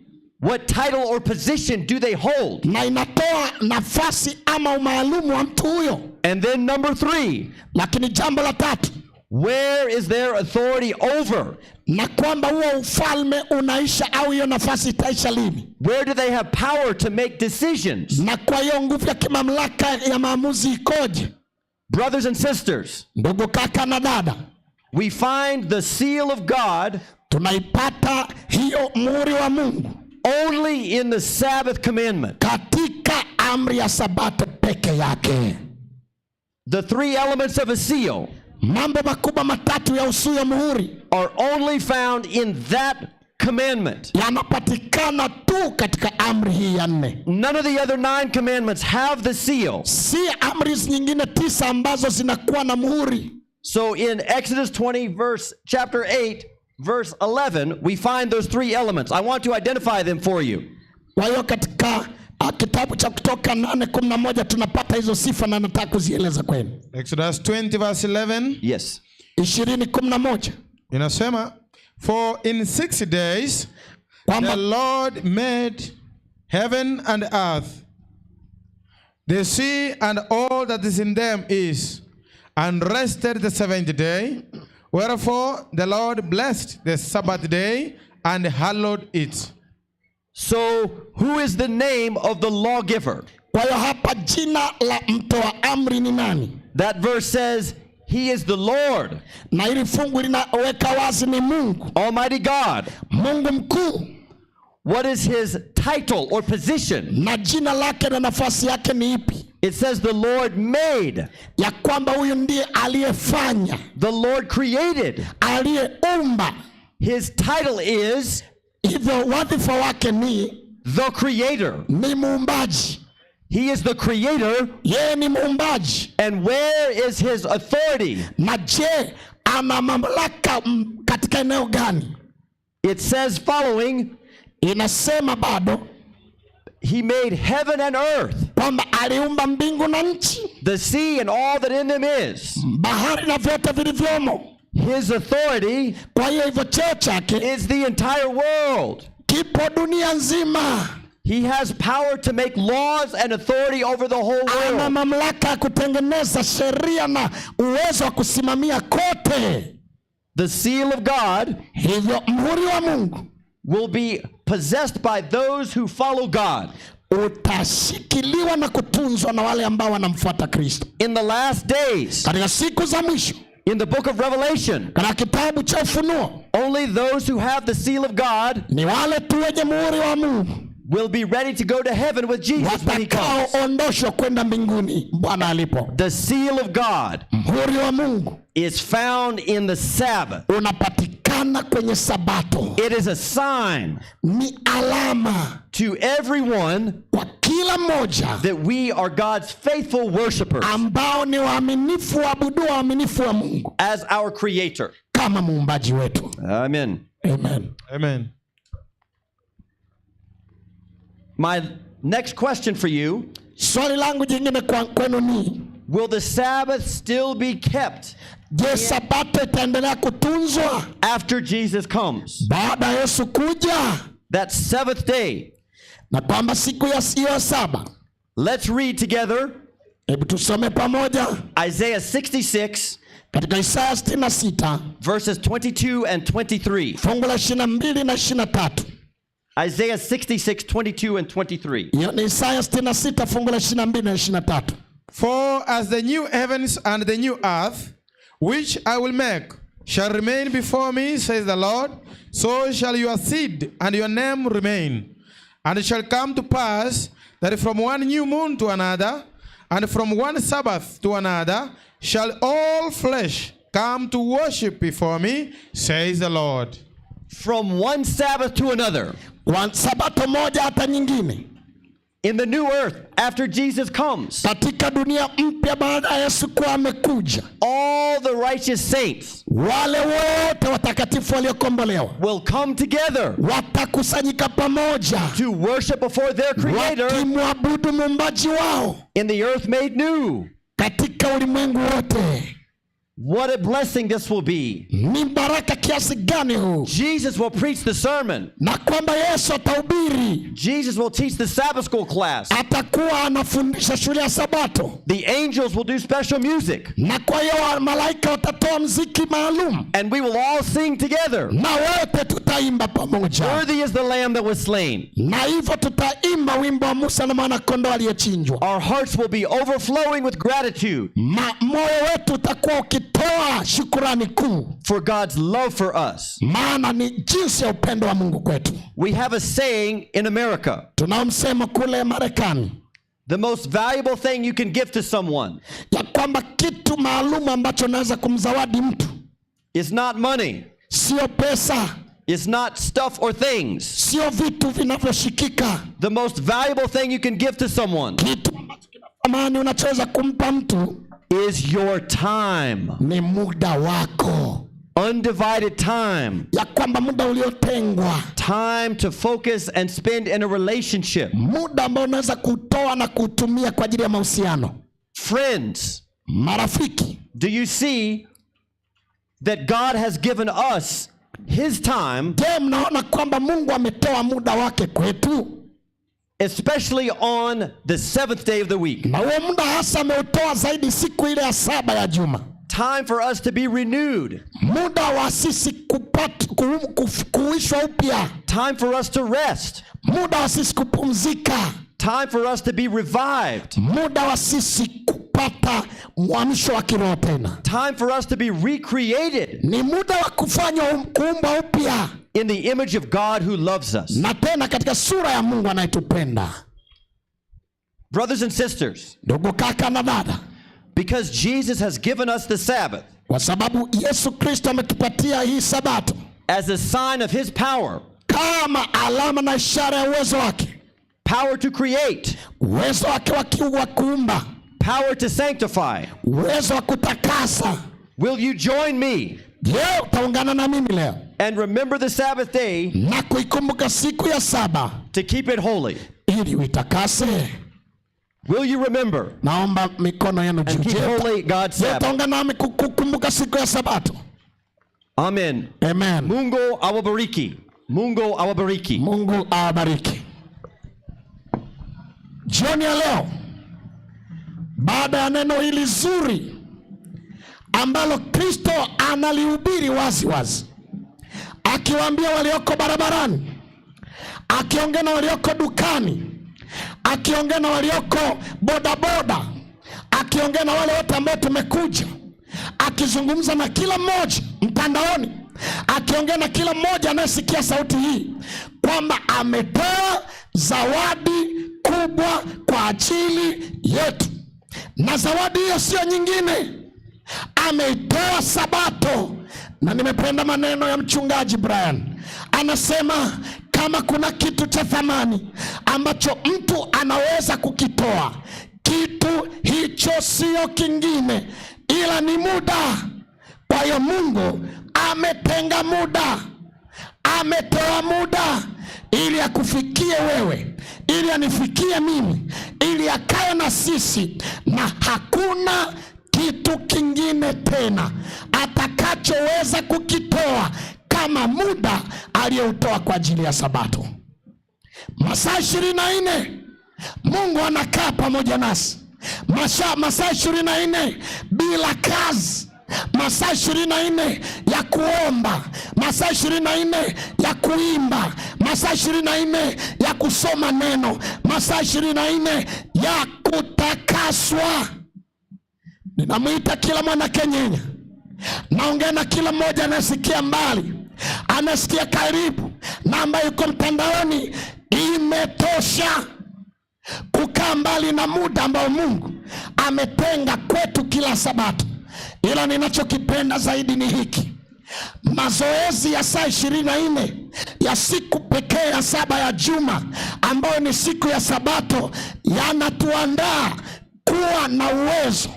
What title or position do they hold?
na inatoa nafasi ama umaalumu wa mtu huyo.
And then number 3,
Lakini jambo la tatu,
where is their authority over?
na kwamba huo ufalme unaisha au hiyo nafasi itaisha lini.
Where do they have power to make decisions?
Na kwa hiyo nguvu ya kimamlaka ya maamuzi ikoje?
Brothers and sisters,
Ndugu kaka na dada,
we find the seal of God
tunaipata hiyo muhuri wa Mungu
only in the Sabbath commandment.
katika amri ya Sabato peke yake.
The three elements of a seal
Mambo makubwa matatu ya usu ya muhuri
are only found in that commandment.
yanapatikana tu katika amri hii ya 4.
None of the other 9 commandments have the seal.
Si amri nyingine 9 ambazo zinakuwa na muhuri.
So in Exodus 20 chapter 8 verse 11, we find those 3 elements. I want to identify them for you.
Kwa hiyo katika kitabu cha Kutoka 8:11 tunapata hizo sifa na nataka kuzieleza kwenu.
Exodus 20 verse 11.
Yes.
20:11
Inasema, for in 6 days the Lord made heaven and earth, the sea and all that is in them is, and rested the 7th day. Wherefore the Lord blessed the Sabbath day and hallowed it.
So who is the name of the lawgiver?
Kwa hiyo hapa jina la mtoa amri ni nani?
That verse says he is the Lord,
Na hili fungu linaweka wazi ni Mungu,
Almighty God.
Mungu mkuu.
What is his title or position?
Na jina lake na nafasi yake ni ipi?
It says the Lord made.
Ya kwamba huyu ndiye aliyefanya,
The Lord created.
aliyeumba.
His title is
Hivyo wadhifa wake ni
the Creator.
ni muumbaji.
He is the Creator.
Yeye ni muumbaji.
And where is his authority?
Na je, ana mamlaka katika eneo gani?
It says following,
Inasema bado
he made heaven and earth,
kwamba aliumba mbingu na nchi,
the sea and all that in them is.
bahari na vyote vilivyomo.
His authority
Kwa hiyo hivyo cheo chake
is the entire world.
kipo dunia nzima.
He has power to make laws and authority over the whole
Ana
world.
mamlaka ya kutengeneza sheria na uwezo wa kusimamia kote.
The seal of God
Hivyo mhuri wa Mungu
will be possessed by those who follow God.
utashikiliwa na kutunzwa na wale ambao wanamfuata Kristo.
In the last days,
Katika siku za mwisho,
in the book of Revelation,
katika kitabu cha Ufunuo,
only those who have the seal of God
ni wale tu wenye muhuri wa Mungu
will be ready to go to heaven with Jesus when he comes.
watakaoondoshwa kwenda mbinguni Bwana alipo.
The seal of God
Muhuri wa Mungu
is found in the Sabbath.
unapatikana kwenye Sabato.
It is a sign
Ni alama
to everyone
kwa kila mmoja
that we are God's faithful worshipers
ambao ni waaminifu, waabudu waaminifu wa Mungu
as our Creator.
kama muumbaji wetu.
Amen.
Amen.
Amen.
My next question for you,
Swali langu jingine kwenu ni,
will the Sabbath still be kept
je, Sabato itaendelea kutunzwa
after Jesus comes?
baada ya Yesu kuja?
That 7th day.
Na kwamba siku ya siyo 7.
Let's read together
Hebu tusome pamoja
Isaiah 66
katika Isaya 66
verses 22 and 23.
fungu la 22 na 23.
Isaiah 66, 22 and 23.
Hiyo ni Isaya 66 fungu la 22 na 23.
For as the new heavens and the new earth, which I will make, shall remain before me, says the Lord, so shall your seed and your name remain. And it shall come to pass that from one new moon to another, and from one Sabbath to another, shall all flesh come to worship before me, says the Lord.
From one Sabbath to another.
Kwa Sabato moja hata nyingine.
In the new earth, after Jesus comes,
Katika dunia mpya baada ya Yesu kuwa amekuja,
all the righteous saints
wale wote watakatifu waliokombolewa
will come together
watakusanyika pamoja
to worship before their Creator
wakimwabudu muumbaji wao
in the earth made new.
katika ulimwengu wote.
What a blessing this will be.
Ni baraka kiasi gani huu!
Jesus will preach the sermon.
Na kwamba Yesu atahubiri,
Jesus will teach the Sabbath school class.
atakuwa anafundisha shule ya Sabato,
The angels will do special music.
na kwa hiyo malaika watatoa mziki maalum,
And we will all sing together.
na wote tutaimba pamoja.
Worthy is the Lamb that was slain.
Na hivyo tutaimba wimbo wa Musa na mwana kondoo aliyechinjwa.
Our hearts will be overflowing with gratitude.
Moyo wetu utakuwa tukitoa shukurani kuu
for God's love for us.
maana ni jinsi ya upendo wa Mungu kwetu.
We have a saying in America.
Tunao msemo kule Marekani,
The most valuable thing you can give to someone
ya kwamba kitu maalum ambacho naweza kumzawadi mtu
is not money.
sio pesa,
It's not stuff or things.
sio vitu vinavyoshikika.
The most valuable thing you can give to someone
Kitu ambacho kina thamani unachoweza kumpa mtu
is your time.
ni muda wako,
Undivided time.
ya kwamba muda uliotengwa,
Time to focus and spend in a relationship.
muda ambao unaweza kutoa na kutumia kwa ajili ya mahusiano.
Friends,
Marafiki,
do you see that God has given us his time,
je, mnaona kwamba Mungu ametoa muda wake kwetu?
especially on the 7th day of the week?
Na huo muda hasa ameutoa zaidi siku ile ya 7 ya juma.
Time for us to be renewed.
Muda wa sisi kuishwa upya.
Time for us to rest.
Muda wa sisi kupumzika.
Time for us to be revived.
Muda wa sisi kupata mwamsho wa kiroho tena.
Time for us to be recreated
Ni muda wa kufanywa kuumba upya,
in the image of God who loves us.
na tena katika sura ya Mungu anayetupenda.
Brothers and sisters,
Ndugu kaka na dada,
because Jesus has given us the Sabbath
kwa sababu Yesu Kristo ametupatia hii sabato
as a sign of his power,
kama alama na ishara ya uwezo wake,
power to create,
uwezo wake wa kuumba,
power to sanctify.
uwezo wa kutakasa.
Will you join me
Je, utaungana na mimi leo
and remember the Sabbath day
na kuikumbuka siku ya 7
to keep it holy?
ili uitakase?
Will you remember
Naomba mikono yenu
and
juu.
keep holy God's
Je,
Sabbath?
utaungana nami kukumbuka siku ya sabato?
Amen.
Amen.
Mungu awabariki. Mungu awabariki.
Mungu awabariki. Jioni ya leo, baada ya neno hili zuri ambalo Kristo analihubiri wazi wazi, akiwaambia walioko barabarani, akiongea na walioko dukani, akiongea na walioko bodaboda, akiongea na wale wote ambao tumekuja, akizungumza na kila mmoja mtandaoni, akiongea na kila mmoja anayesikia sauti hii, kwamba ametoa zawadi kubwa kwa ajili yetu. Na zawadi hiyo sio nyingine, ameitoa sabato. Na nimependa maneno ya mchungaji Brian, anasema kama kuna kitu cha thamani ambacho mtu anaweza kukitoa, kitu hicho sio kingine ila ni muda. Kwa hiyo Mungu ametenga muda, ametoa muda ili akufikie wewe, ili anifikie mimi, ili akae na sisi, na hakuna kitu kingine tena atakachoweza kukitoa kama muda aliyoutoa kwa ajili ya sabato. Masaa 24 Mungu anakaa pamoja nasi, masaa 24 bila kazi, masaa 24 ya kuomba, masaa 24 ya kuimba, masaa 24 ya kusoma neno, masaa 24 ya kutakaswa. Ninamwita kila mwana Kenyenya, naongea na kila mmoja anasikia mbali, anasikia karibu, na ambaye yuko mtandaoni. Imetosha kukaa mbali na muda ambao Mungu ametenga kwetu kila sabato. Ila ninachokipenda zaidi ni hiki: mazoezi ya saa 24 ya siku pekee ya 7 ya juma, ambayo ni siku ya sabato, yanatuandaa kuwa na uwezo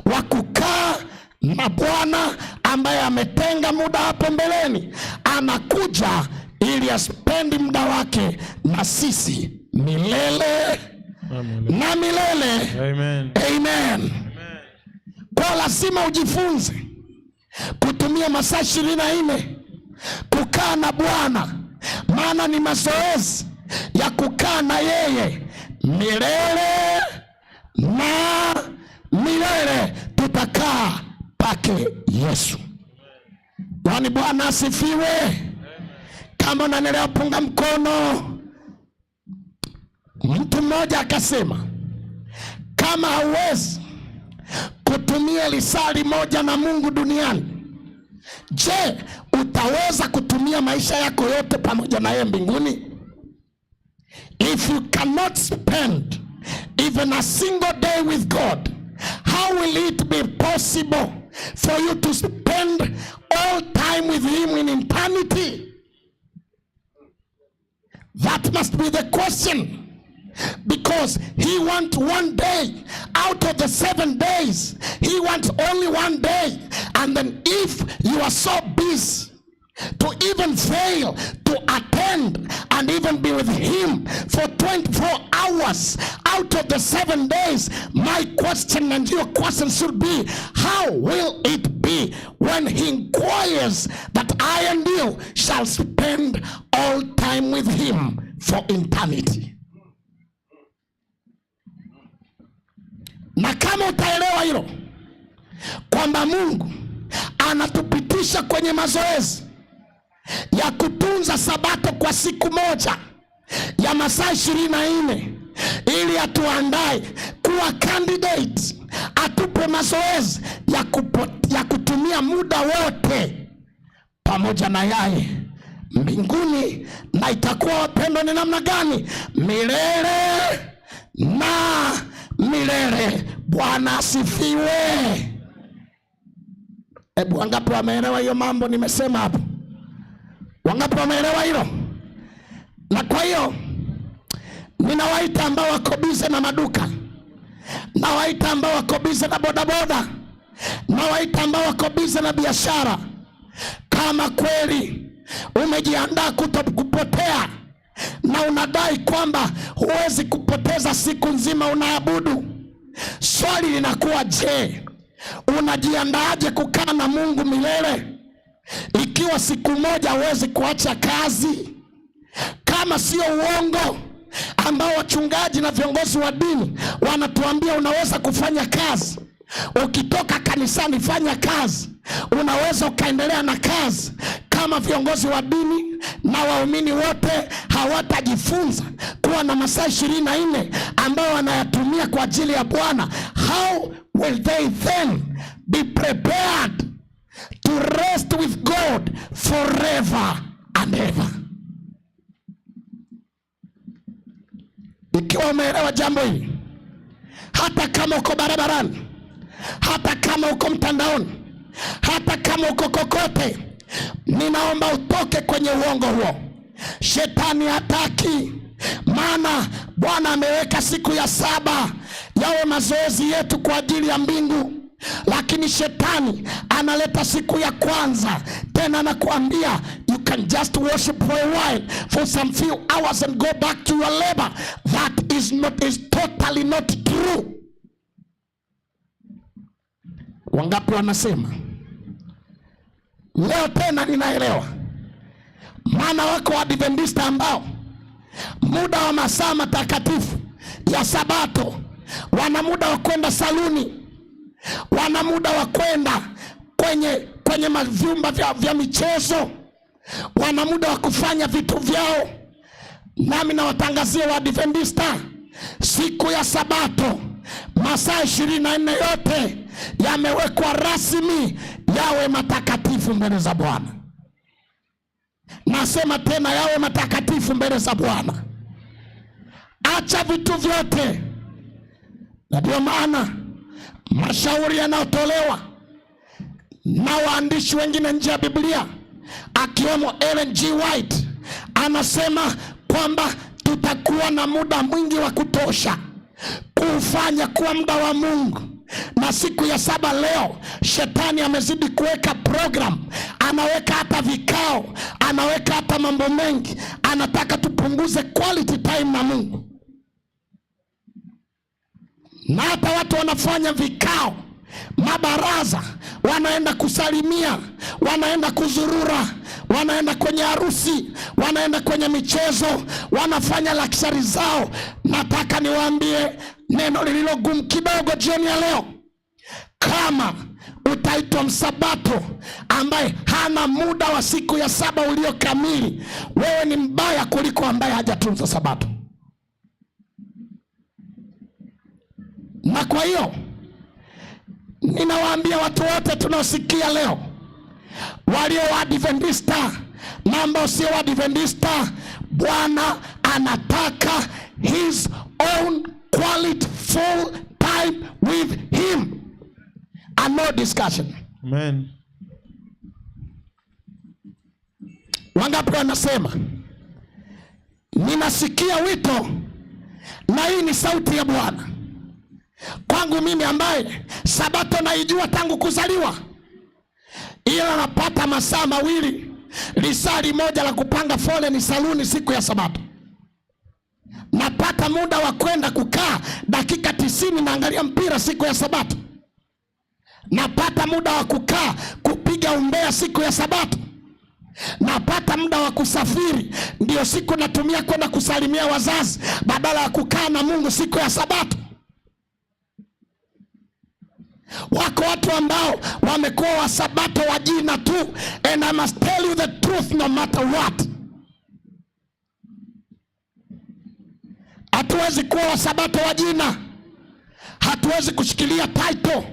wa kukaa na Bwana ambaye ametenga muda hapo mbeleni. Anakuja ili aspendi muda wake na sisi milele na milele.
Amen.
Amen. Kwa lazima ujifunze kutumia masaa 24 kukaa na Bwana, maana ni mazoezi ya kukaa na yeye milele na milele. Tutakaa pake Yesu. Yaani Bwana asifiwe. Kama unanielewa punga mkono. Mtu mmoja akasema, kama hauwezi kutumia lisali moja na Mungu duniani, je, utaweza kutumia maisha yako yote pamoja na yeye mbinguni? If you cannot spend even a single day with God, how will it be possible for you to spend all time with him in eternity? That must be the question. Because he wants one day out of the 7 days. He wants only one day. And then if you are so busy to even fail to attend and even be with him for 24 hours out of the 7 days, my question and your question should be, how will it be when he inquires that I and you shall spend all time with him for eternity? Na kama utaelewa hilo, kwamba Mungu anatupitisha kwenye mazoezi ya kutunza sabato kwa siku moja ya masaa 24 ili atuandae kuwa candidate, atupe mazoezi ya kutumia muda wote pamoja na yeye mbinguni. Na itakuwa, wapendwa, ni namna gani? Milele na milele. Bwana asifiwe. Ebu wangapi wameelewa hiyo mambo nimesema hapo? Wangapi wameelewa hilo? Na kwa hiyo ninawaita ambao wako bize na maduka, nawaita ambao wako bize na bodaboda, nawaita ambao wako bize na biashara, kama kweli umejiandaa kupotea na unadai kwamba huwezi kupoteza siku nzima unaabudu, swali linakuwa, je, unajiandaaje kukaa na Mungu milele ikiwa siku moja huwezi kuacha kazi? Kama sio uongo ambao wachungaji na viongozi wa dini wanatuambia unaweza kufanya kazi, ukitoka kanisani fanya kazi, unaweza ukaendelea na kazi. Kama viongozi wa dini na waumini wote hawatajifunza kuwa na masaa 24 ambao wanayatumia kwa ajili ya Bwana, how will they then be prepared to rest with God forever and ever? Ikiwa umeelewa jambo hili, hata kama uko barabarani, hata kama uko mtandaoni, hata kama uko kokote, ninaomba utoke kwenye uongo huo. Shetani hataki, maana Bwana ameweka siku ya 7 yawe mazoezi yetu kwa ajili ya mbingu, lakini shetani analeta siku ya kwanza, tena anakuambia you can just worship for a while, for some few hours and go back to your labor. That is totally not true. Wangapi wanasema? Leo tena ninaelewa, maana wako Adventista ambao muda wa masaa matakatifu ya Sabato wana muda wa kwenda saluni, wana muda wa kwenda kwenye mavyumba vya michezo, wana muda wa kufanya vitu vyao. Nami nawatangazia wa Adventista, siku ya Sabato masaa 24 yote yamewekwa rasmi yawe matakatifu mbele za Bwana. Nasema tena, yawe matakatifu mbele za Bwana. Acha vitu vyote. Na ndio maana mashauri yanayotolewa na waandishi wengine nje ya Biblia, akiwemo Ellen G. White, anasema kwamba tutakuwa na muda mwingi wa kutosha kufanya kuwa muda wa Mungu. Na siku ya 7 leo shetani amezidi kuweka program, anaweka hata vikao, anaweka hata mambo mengi, anataka tupunguze quality time na Mungu. Na hata watu wanafanya vikao, mabaraza, wanaenda kusalimia, wanaenda kuzurura, wanaenda kwenye harusi, wanaenda kwenye michezo, wanafanya luxury zao. Nataka niwaambie neno lililogumu kidogo jioni ya leo. Kama utaitwa msabato ambaye hana muda wa siku ya 7 ulio kamili, wewe ni mbaya kuliko ambaye hajatunza Sabato. Na kwa hiyo Ninawaambia watu wote tunaosikia leo, walio Waadventista na ambao sio Waadventista, Bwana anataka his own quality full time with him and no discussion.
Amen.
Wangapi wanasema ninasikia wito na hii ni sauti ya Bwana kwangu mimi ambaye Sabato naijua tangu kuzaliwa, ila napata masaa mawili lisali moja la kupanga foleni saluni siku ya Sabato. Napata muda wa kwenda kukaa dakika 90 naangalia mpira siku ya Sabato. Napata muda wa kukaa kupiga umbea siku ya Sabato. Napata muda wa kusafiri, ndio siku natumia kwenda kusalimia wazazi badala ya kukaa na Mungu siku ya Sabato. Wako watu ambao wamekuwa wa Sabato wa jina tu, and I must tell you the truth no matter what. Hatuwezi kuwa wa Sabato wa jina, hatuwezi kushikilia title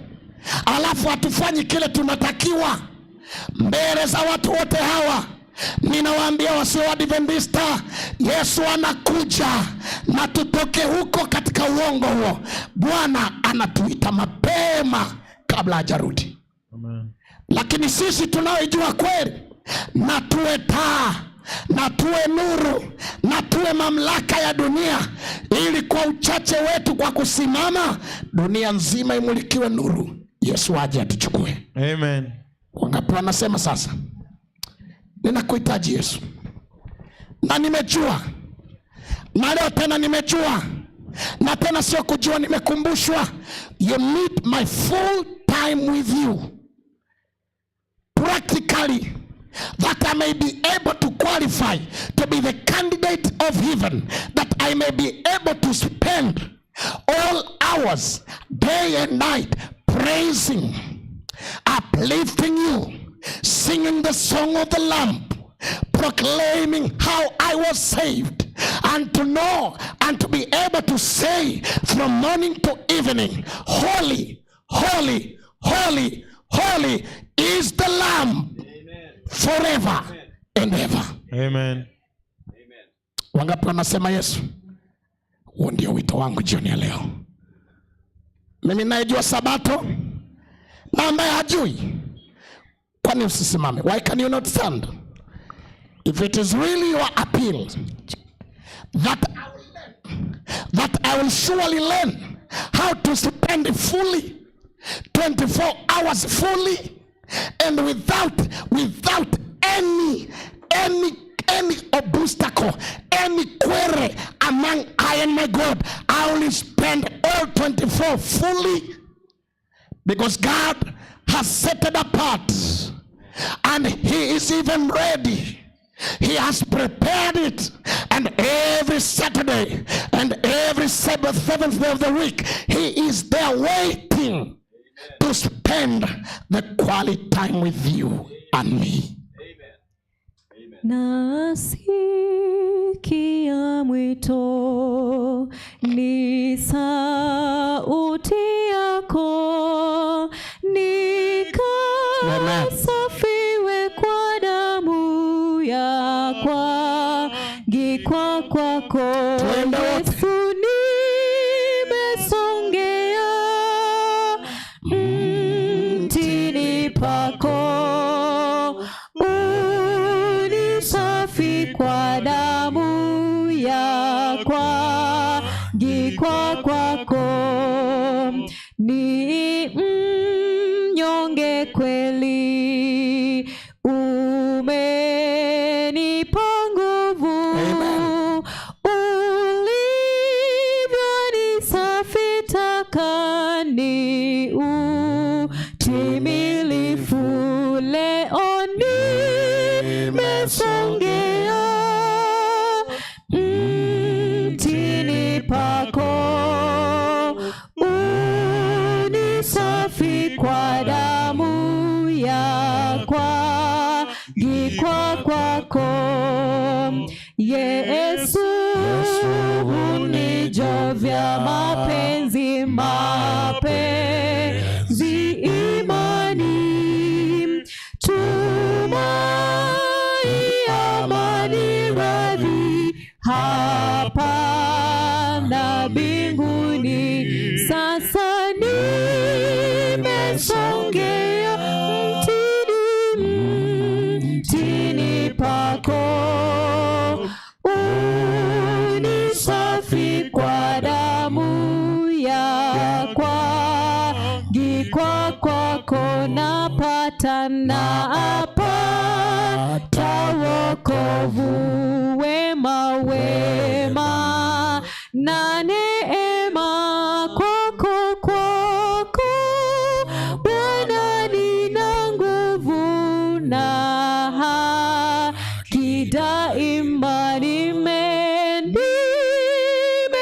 alafu hatufanyi kile tunatakiwa mbele za watu wote hawa. Ninawaambia wasio Adventista, Yesu anakuja na tutoke huko katika uongo huo. Bwana anatuita mapema kabla hajarudi.
Amen.
Lakini sisi tunaojua kweli, na tuwe taa, na tuwe nuru, na tuwe mamlaka ya dunia, ili kwa uchache wetu kwa kusimama dunia nzima imulikiwe nuru. Yesu aje atuchukue.
Amen.
Wangapi wanasema sasa, ninakuhitaji Yesu, na nimejua, na leo tena nimejua, na tena sio kujua, nimekumbushwa. You need my full time with you practically, that I may be able to qualify to be the candidate of heaven, that I may be able to spend all hours, day and night, praising, uplifting you, singing the song of the Lamb, proclaiming how I was saved, and to know and to be able to say from morning to evening, holy, holy, holy, holy is the Lamb. Amen. Forever. Amen. And ever.
Amen.
Wangapi wanasema Yesu, huo ndio wito wangu jioni ya leo. Mimi naijua Sabato, na ambaye hajui, kwani usisimame? Why can you not stand? If it is really your appeal that I will surely learn how to spend fully 24 hours fully, and without any obstacle, any query among I and my God, I will spend all 24 fully, because God has set it apart, and he is even ready. He has prepared it, and every Saturday and every Sabbath, 7th day of the week, he is there waiting to spend the quality time with you and me.
Nasikia mwito, ni sauti yako, nikasafiwe kwa damu yako, gikwa kwako Yesu, nimesongea mtini pako, unisafi kwa damu yako, gikwa kwako ni mnyonge kweli, umenipa nguvu, ulivyonisafi taka ni utimilifu, leo nimesongea mtini pako, unisafi kwa damu yako, gikwa kwako Yesu, unijovya mapenzi ni radhi hapa na mbinguni. Sasa nimesongea mtini pako, unisafi kwa damu ya kwagikwa kwako, napata wokovu, wema na neema kwako Bwana, nina nguvu na haki daima,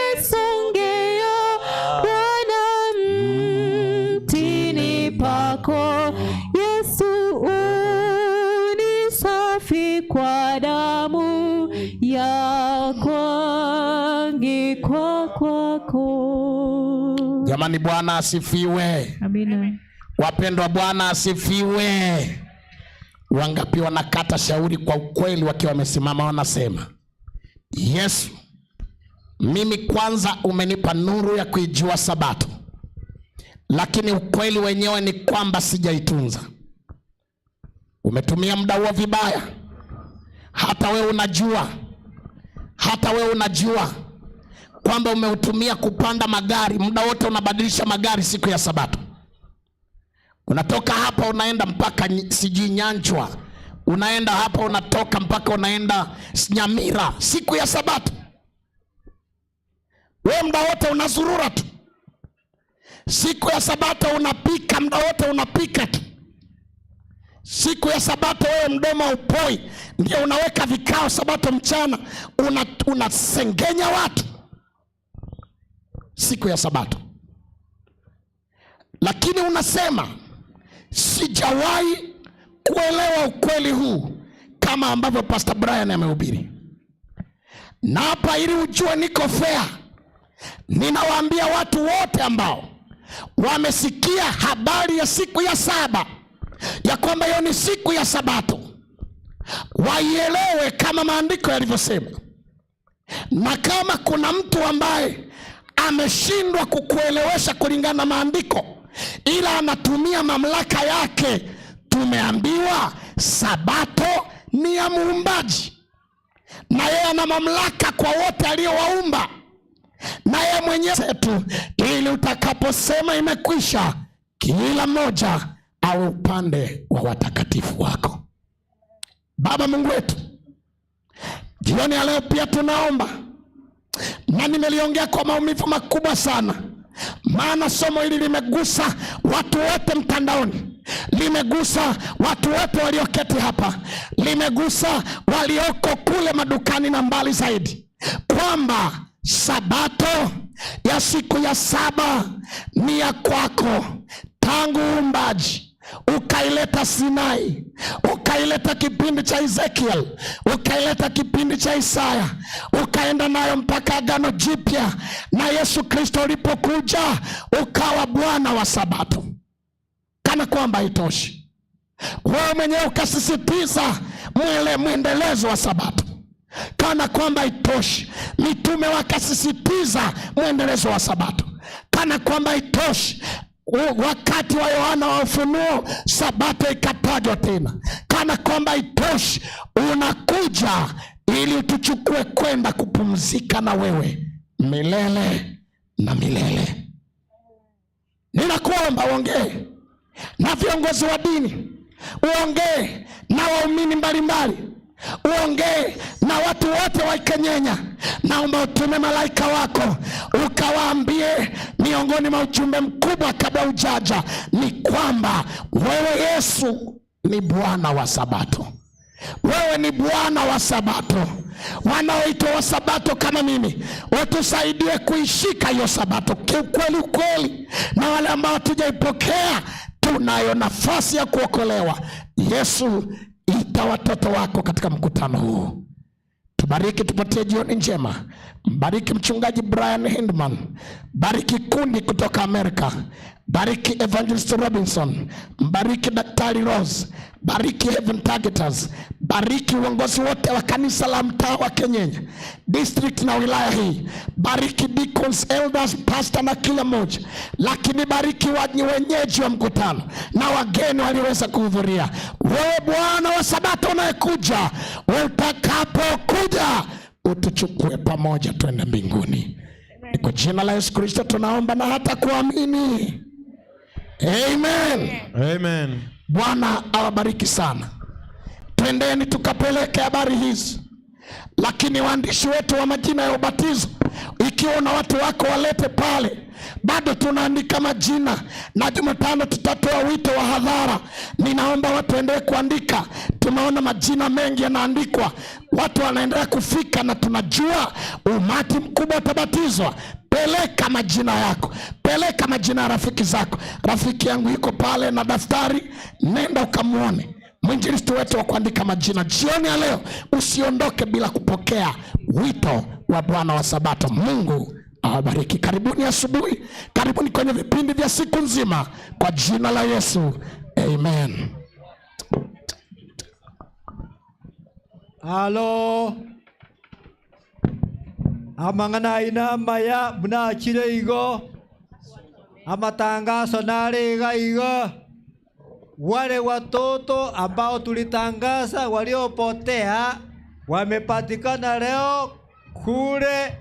nimesongea Bwana mtini pako. Yesu, unisafi kwa damu ya kwagikwa kwako.
Jamani, Bwana asifiwe.
Amina.
Wapendwa, Bwana asifiwe. Wangapi wanakata shauri kwa ukweli wakiwa wamesimama wanasema, Yesu, mimi kwanza umenipa nuru ya kuijua Sabato, lakini ukweli wenyewe ni kwamba sijaitunza. Umetumia muda huo vibaya. Hata wewe unajua kwamba umeutumia kupanda magari, muda wote unabadilisha magari siku ya Sabato. Unatoka hapa unaenda mpaka sijui Nyanchwa, unaenda hapa unatoka mpaka unaenda Nyamira siku ya Sabato. Wewe muda wote unazurura tu. Siku ya Sabato unapika, muda wote unapika tu. Siku ya Sabato wewe mdomo upoi, ndio unaweka vikao Sabato mchana, unasengenya watu siku ya Sabato. Lakini unasema sijawahi kuelewa ukweli huu kama ambavyo Pastor Brian amehubiri. Na hapa ili ujue niko fair, ninawaambia watu wote ambao wamesikia habari ya siku ya saba ya kwamba hiyo ni siku ya Sabato, waielewe kama maandiko yalivyosema. Na kama kuna mtu ambaye ameshindwa kukuelewesha kulingana na maandiko, ila anatumia mamlaka yake, tumeambiwa Sabato ni ya Muumbaji, na yeye ana mamlaka kwa wote aliowaumba, na yeye mwenyewe tu, ili utakaposema imekwisha, kila mmoja au upande wa watakatifu wako. Baba Mungu wetu, jioni ya leo pia tunaomba, na nimeliongea kwa maumivu makubwa sana, maana somo hili limegusa watu wote mtandaoni, limegusa watu wote walioketi hapa, limegusa walioko kule madukani na mbali zaidi, kwamba Sabato ya siku ya saba ni ya kwako. Tangu uumbaji ukaileta Sinai, ukaileta kipindi cha Ezekiel, ukaileta kipindi cha Isaya, ukaenda nayo mpaka Agano Jipya, na Yesu Kristo ulipokuja ukawa Bwana wa Sabato. Kana kwamba haitoshi, wewe mwenyewe ukasisitiza mwendelezo wa Sabato. Kana kwamba haitoshi, mitume wakasisitiza mwendelezo wa Sabato. Kana kwamba haitoshi, wakati wa Yohana wa Ufunuo Sabato ikatajwa tena. Kana kwamba itoshi, unakuja ili utuchukue kwenda kupumzika na wewe milele na milele. Ninakuomba uongee na viongozi wa dini, uongee na waumini mbalimbali, uongee na watu wote wa Ikenyenya. Naomba utume malaika wako ukawaambie, miongoni mwa ujumbe mkubwa kabla ujaja ni kwamba wewe Yesu ni Bwana wa Sabato. Wewe ni Bwana wa Sabato. Wanaoitwa wa Sabato kama mimi, watusaidie kuishika hiyo Sabato kiukweli ukweli, na wale ambao tujaipokea tunayo nafasi ya kuokolewa. Yesu, ita watoto wako katika mkutano huu. Bariki tupatie jioni njema. Bariki mchungaji Brian Hindman. Bariki kundi kutoka Amerika. Bariki Evangelist Robinson. Bariki Daktari Rose. Bariki Heaven Targeters. Bariki uongozi wote wa kanisa la mtaa wa Kenyenye district na wilaya hii. Bariki deacons, elders, pastor na kila mmoja. Lakini bariki wenyeji wa mkutano na wageni walioweza kuhudhuria. Wewe Bwana wa Sabato unayekuja, utakapokuja utuchukue pamoja twende mbinguni. Ni kwa jina la Yesu Kristo tunaomba na hata kuamini. Amen.
Amen.
Bwana awabariki sana. Twendeni tukapeleke habari hizi. Lakini waandishi wetu wa majina ya ubatizo, ikiwa na watu wako walete pale. Bado tunaandika majina na Jumatano tutatoa wito wa hadhara. Ninaomba watu endelee kuandika. Tumeona majina mengi yanaandikwa. Watu wanaendelea kufika na tunajua umati mkubwa utabatizwa. Peleka majina yako. Peleka majina ya rafiki zako. Rafiki yangu yuko pale na daftari, nenda ukamuone. Mwinjilisti wetu wa kuandika majina. Jioni ya leo usiondoke bila kupokea wito wa Bwana wa Sabato. Mungu awabariki. Karibuni asubuhi. Karibuni kwenye vipindi vya siku nzima kwa jina la Yesu. Amen.
Halo. Amangana inamba ya mnachire igo. Amatangazo nariga igo. Wale watoto ambao tulitangaza waliopotea wamepatikana leo kule